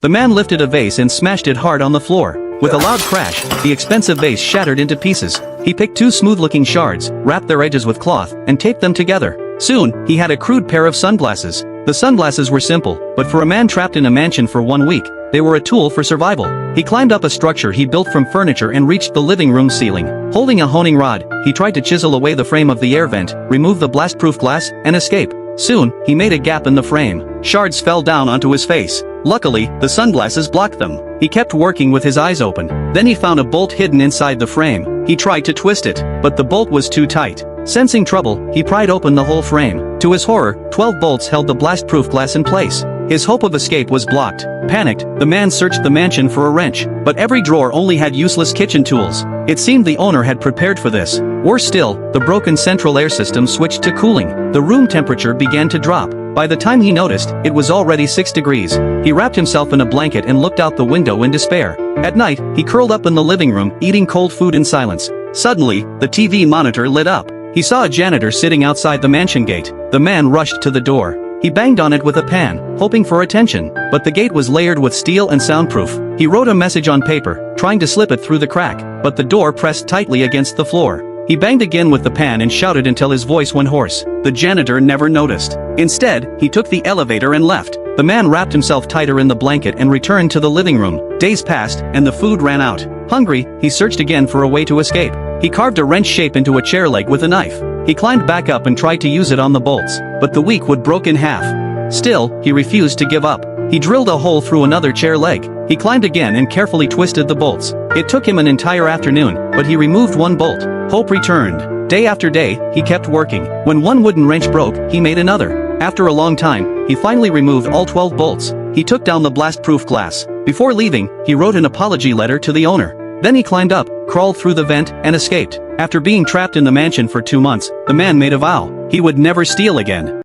The man lifted a vase and smashed it hard on the floor. With a loud crash, the expensive vase shattered into pieces. He picked two smooth-looking shards, wrapped their edges with cloth, and taped them together. Soon, he had a crude pair of sunglasses. The sunglasses were simple, but for a man trapped in a mansion for 1 week, they were a tool for survival. He climbed up a structure he built from furniture and reached the living room ceiling. Holding a honing rod, he tried to chisel away the frame of the air vent, remove the blast-proof glass, and escape. Soon, he made a gap in the frame. Shards fell down onto his face. Luckily, the sunglasses blocked them. He kept working with his eyes open. Then he found a bolt hidden inside the frame. He tried to twist it, but the bolt was too tight. Sensing trouble, he pried open the whole frame. To his horror, 12 bolts held the blast-proof glass in place. His hope of escape was blocked. Panicked, the man searched the mansion for a wrench, but every drawer only had useless kitchen tools. It seemed the owner had prepared for this. Worse still, the broken central air system switched to cooling. The room temperature began to drop. By the time he noticed, it was already 6 degrees. He wrapped himself in a blanket and looked out the window in despair. At night, he curled up in the living room, eating cold food in silence. Suddenly, the TV monitor lit up. He saw a janitor sitting outside the mansion gate. The man rushed to the door. He banged on it with a pan, hoping for attention, but the gate was layered with steel and soundproof. He wrote a message on paper, trying to slip it through the crack, but the door pressed tightly against the floor. He banged again with the pan and shouted until his voice went hoarse. The janitor never noticed. Instead, he took the elevator and left. The man wrapped himself tighter in the blanket and returned to the living room. Days passed, and the food ran out. Hungry, he searched again for a way to escape. He carved a wrench shape into a chair leg with a knife. He climbed back up and tried to use it on the bolts, but the weak wood broke in half. Still, he refused to give up. He drilled a hole through another chair leg. He climbed again and carefully twisted the bolts. It took him an entire afternoon, but he removed one bolt. Hope returned. Day after day, he kept working. When one wooden wrench broke, he made another. After a long time, he finally removed all 12 bolts. He took down the blast-proof glass. Before leaving, he wrote an apology letter to the owner. Then he climbed up, crawled through the vent, and escaped. After being trapped in the mansion for 2 months, the man made a vow. He would never steal again.